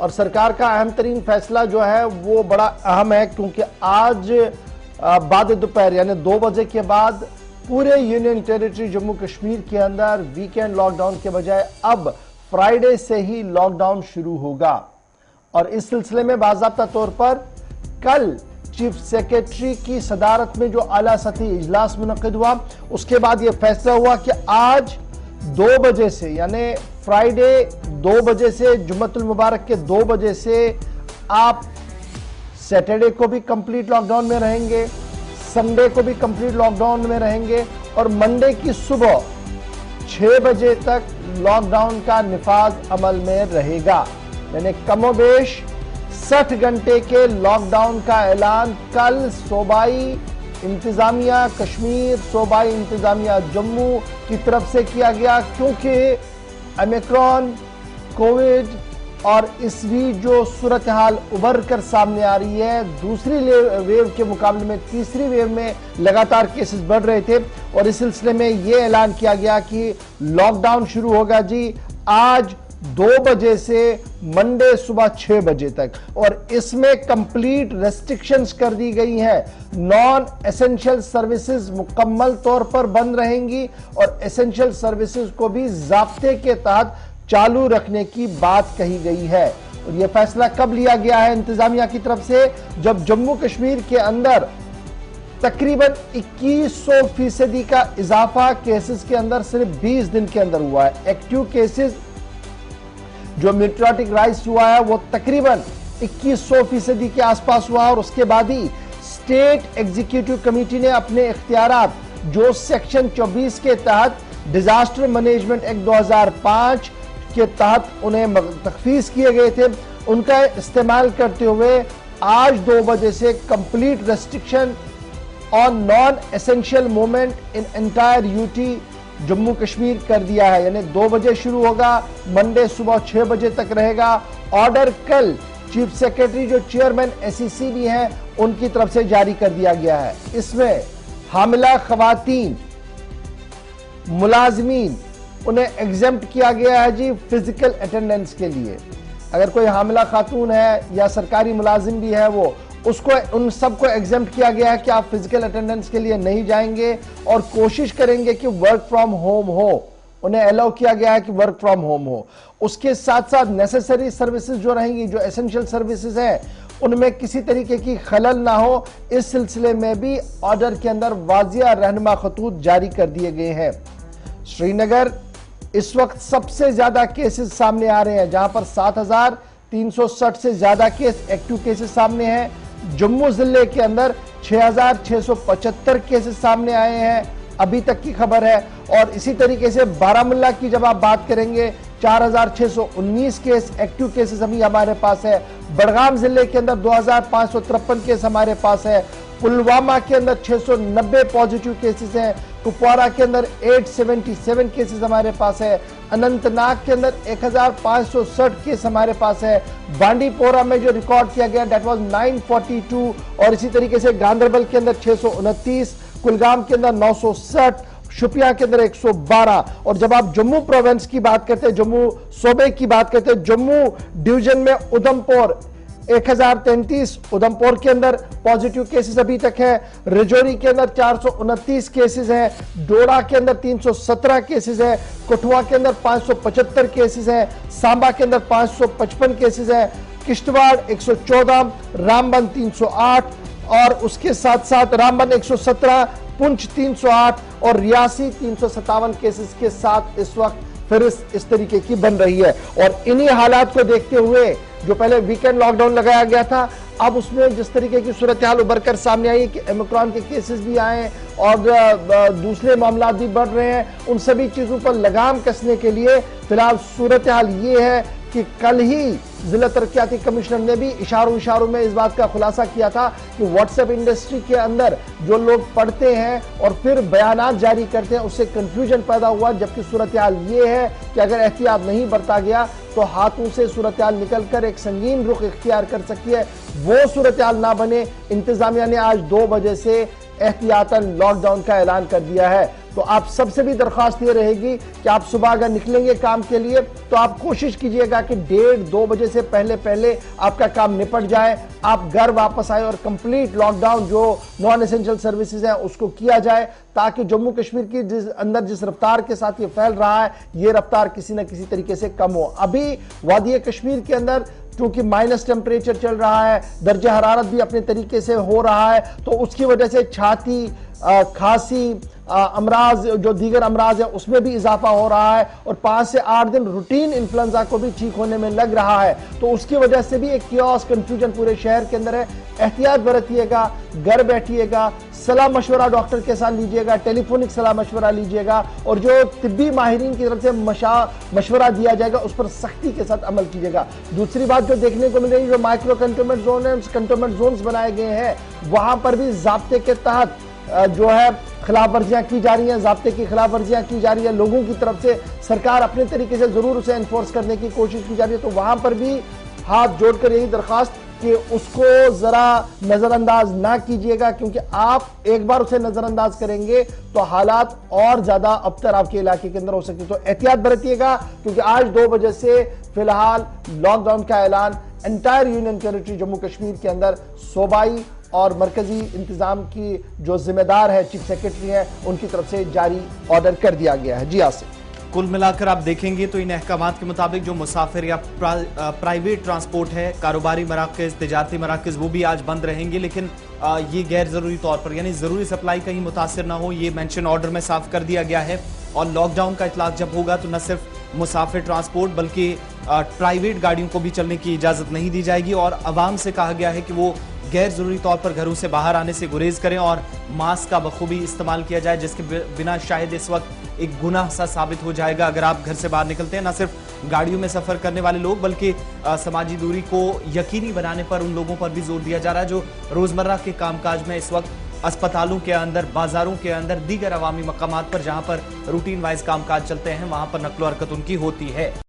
और सरकार का अहम तरीन फैसला जो है वो बड़ा अहम है, क्योंकि आज बाद दोपहर यानी 2 बजे के बाद पूरे यूनियन टेरिटरी जम्मू कश्मीर के अंदर वीकेंड लॉकडाउन के बजाय अब फ्राइडे से ही लॉकडाउन शुरू होगा। और इस सिलसिले में बाज़ाब्ता तौर पर कल चीफ सेक्रेटरी की सदारत में जो आला सतही इजलास मुनक्किद हुआ, उसके बाद यह फैसला हुआ कि आज 2 बजे से यानी फ्राइडे 2 बजे से जुम्मतुल मुबारक के 2 बजे से आप सैटरडे को भी कंप्लीट लॉकडाउन में रहेंगे, संडे को भी कंप्लीट लॉकडाउन में रहेंगे और मंडे की सुबह 6 बजे तक लॉकडाउन का निफाज अमल में रहेगा। यानी कमोबेश 60 घंटे के लॉकडाउन का ऐलान कल सूबाई इंतजामिया कश्मीर, सूबाई इंतजामिया जम्मू की तरफ से किया गया, क्योंकि ओमिक्रॉन, कोविड और इसकी जो सूरत हाल उभर कर सामने आ रही है, दूसरी वेव के मुकाबले में तीसरी वेव में लगातार केसेस बढ़ रहे थे और इस सिलसिले में यह ऐलान किया गया कि लॉकडाउन शुरू होगा जी आज 2 बजे से मंडे सुबह 6 बजे तक। और इसमें कंप्लीट रेस्ट्रिक्शंस कर दी गई हैं। नॉन एसेंशियल सर्विसेज मुकम्मल तौर पर बंद रहेंगी और एसेंशियल सर्विसेज को भी ज़ाब्ते के तहत चालू रखने की बात कही गई है। और यह फैसला कब लिया गया है इंतजामिया की तरफ से, जब जम्मू कश्मीर के अंदर तकरीबन 2100% का इजाफा केसेस के अंदर सिर्फ 20 दिन के अंदर हुआ है। एक्टिव केसेस जो मेट्रोटिक राइज हुआ है वो तकरीबन 2100% के आसपास हुआ और उसके बाद ही स्टेट एग्जीक्यूटिव कमेटी ने अपने इख्तियारात जो सेक्शन 24 के तहत डिजास्टर मैनेजमेंट एक्ट 2005 के तहत उन्हें तखफीज किए गए थे, उनका इस्तेमाल करते हुए आज 2 बजे से complete restriction on non essential movement in entire UT Jammu Kashmir कर दिया है। यानी 2 बजे शुरू होगा, मंडे सुबह 6 बजे तक रहेगा। ऑर्डर कल चीफ सेक्रेटरी जो चेयरमैन एसईसी भी हैं उनकी तरफ से जारी कर दिया गया है। इसमें हामिला खवातीन, मुलाजमीन, उन्हें एग्जेम्प्ट किया गया है जी फिजिकल अटेंडेंस के लिए। अगर कोई हामिला खातून है या सरकारी मुलाजिम भी है वो उसको उन सबको एग्जेम्प्ट किया गया है कि आप फिजिकल अटेंडेंस के लिए नहीं जाएंगे और कोशिश करेंगे कि वर्क फ्रॉम होम हो। उन्हें अलाउ किया गया है कि वर्क फ्रॉम होम हो। उसके साथ साथ नेसेसरी सर्विसेज जो रहेंगी, जो एसेंशियल सर्विसेज हैं, उनमें किसी तरीके की खलल ना हो, इस सिलसिले में भी ऑर्डर के अंदर वाजिया रहनुमा खतूत जारी कर दिए गए हैं। श्रीनगर इस वक्त सबसे ज्यादा केसेस सामने आ रहे हैं, जहां पर 7360 से ज्यादा केस एक्टिव केसेस सामने हैं। जम्मू जिले के अंदर 6675 केसेस सामने आए हैं अभी तक की खबर है। और इसी तरीके से बारामुल्ला की जब आप बात करेंगे 4619 केस एक्टिव केसेस अभी हमारे पास है। बड़गाम जिले के अंदर 2553 केस हमारे पास है। पुलवामा के अंदर 690 पॉजिटिव केसेस हैं। कुपवारा के अंदर 877 केसेस हमारे पास है। अनंतनाग के अंदर 1560 केस हमारे पास है। बांडीपोरा में जो रिकॉर्ड किया गया दैट वाज 942 और इसी तरीके से गांधरबल के अंदर 629, कुलगाम के अंदर 960, शुपिया के अंदर 112। और जब आप जम्मू प्रोविंस की बात करते हैं, जम्मू सूबे की बात करते हैं, जम्मू डिवीजन में उधमपुर 1033 उधमपुर के अंदर पॉजिटिव केसेस अभी तक है। रजौरी के अंदर 429 केसेस हैं। डोडा के अंदर 317 केसेस है। कठुआ के अंदर 575 केसेस है। सांबा के अंदर 555 केसेस है। किश्तवाड़ 114, रामबन 308 और उसके साथ साथ रामबन 117, पुंछ 308 और रियासी 357 केसेस के साथ इस वक्त फिर इस तरीके की बन रही है। और इन्हीं हालात को देखते हुए जो पहले वीकेंड लॉकडाउन लगाया गया था, अब उसमें जिस तरीके की सूरत हाल उभर कर सामने आई कि ओमिक्रॉन के केसेस भी आए और दूसरे मामला भी बढ़ रहे हैं, उन सभी चीजों पर लगाम कसने के लिए फिलहाल सूरत हाल ये है कि कल ही जिला तरक्याती कमिश्नर ने भी इशारों में इस बात का खुलासा किया था कि व्हाट्सएप इंडस्ट्री के अंदर जो लोग पढ़ते हैं और फिर बयानात जारी करते हैं उससे कंफ्यूजन पैदा हुआ। जबकि सूरत हाल ये है कि अगर एहतियात नहीं बरता गया तो हाथों से सूरत हाल निकलकर एक संगीन रुख इख्तियार कर सकती है। वो सूरत हाल ना बने, इंतजामिया ने आज 2 बजे से एहतियातन लॉकडाउन का ऐलान कर दिया है। तो आप सबसे भी दरख्वास्त ये रहेगी कि आप सुबह अगर निकलेंगे काम के लिए तो आप कोशिश कीजिएगा कि 1:30-2 बजे से पहले पहले आपका काम निपट जाए, आप घर वापस आए और कंप्लीट लॉकडाउन जो नॉन एसेंशियल सर्विसेज हैं उसको किया जाए, ताकि जम्मू कश्मीर की जिस रफ्तार के साथ ये फैल रहा है ये रफ्तार किसी न किसी तरीके से कम हो। अभी वादी कश्मीर के अंदर क्योंकि माइनस टेम्परेचर चल रहा है, दर्जा हरारत भी अपने तरीके से हो रहा है, तो उसकी वजह से छाती, खांसी, अमराज जो दीगर अमराज है उसमें भी इजाफा हो रहा है और 5 से 8 दिन रूटीन इन्फ्लुएंजा को भी ठीक होने में लग रहा है। तो उसकी वजह से भी एक कियोस, कंफ्यूजन पूरे शहर के अंदर है। एहतियात बरतिएगा, घर बैठिएगा, सलाह मशवरा डॉक्टर के साथ लीजिएगा, टेलीफोनिक सलाह मशवरा लीजिएगा और जो तिब्बी माहिरीन की तरफ से मशवरा दिया जाएगा उस पर सख्ती के साथ अमल कीजिएगा। दूसरी बात जो देखने को मिल रही है, जो माइक्रो कंटेनमेंट जोन है, कंटेनमेंट जोन्स बनाए गए हैं, वहां पर भी ज़ाब्ते के तहत जो है खिलाफ वर्जियां की जा रही हैं, ज़ाब्ते की खिलाफ वर्जियां की जा रही है, लोगों की तरफ से सरकार अपने तरीके से जरूर उसे एनफोर्स करने की कोशिश की जा रही है। तो वहां पर भी हाथ जोड़कर यही दरखास्त कि उसको जरा नजरअंदाज ना कीजिएगा, क्योंकि आप एक बार उसे नजरअंदाज करेंगे तो हालात और ज्यादा अबतर आपके इलाके के अंदर हो सकते। तो एहतियात बरतिएगा, क्योंकि आज 2 बजे से फिलहाल लॉकडाउन का ऐलान entire union territory Jammu Kashmir के अंदर सूबाई और मरकजी इंतजाम की जो जिम्मेदार है, चीफ सेक्रेटरी है, उनकी तरफ से जारी ऑर्डर कर दिया गया है। जी आसिफ, कुल मिलाकर आप देखेंगे तो इन अहकामात के मुताबिक जो मुसाफिर या प्राइवेट ट्रांसपोर्ट है, कारोबारी मराकज़, तिजारती मराकज़, वो भी आज बंद रहेंगे, लेकिन ये गैर ज़रूरी तौर पर, यानी ज़रूरी सप्लाई कहीं मुतासर ना हो, ये मेंशन ऑर्डर में साफ कर दिया गया है। और लॉकडाउन का इतलाक जब होगा तो न सिर्फ मुसाफिर ट्रांसपोर्ट बल्कि प्राइवेट गाड़ियों को भी चलने की इजाज़त नहीं दी जाएगी और आवाम से कहा गया है कि वो गैर जरूरी तौर पर घरों से बाहर आने से गुरेज करें और मास्क का बखूबी इस्तेमाल किया जाए, जिसके बिना शायद इस वक्त एक गुनाह सा साबित हो जाएगा अगर आप घर से बाहर निकलते हैं। न सिर्फ गाड़ियों में सफर करने वाले लोग बल्कि समाजी दूरी को यकीनी बनाने पर उन लोगों पर भी जोर दिया जा रहा है जो रोजमर्रा के कामकाज में इस वक्त अस्पतालों के अंदर, बाजारों के अंदर, दीगर अवामी मकामात पर जहां पर रूटीन वाइज कामकाज चलते हैं वहां पर नकलो हरकत उनकी होती है।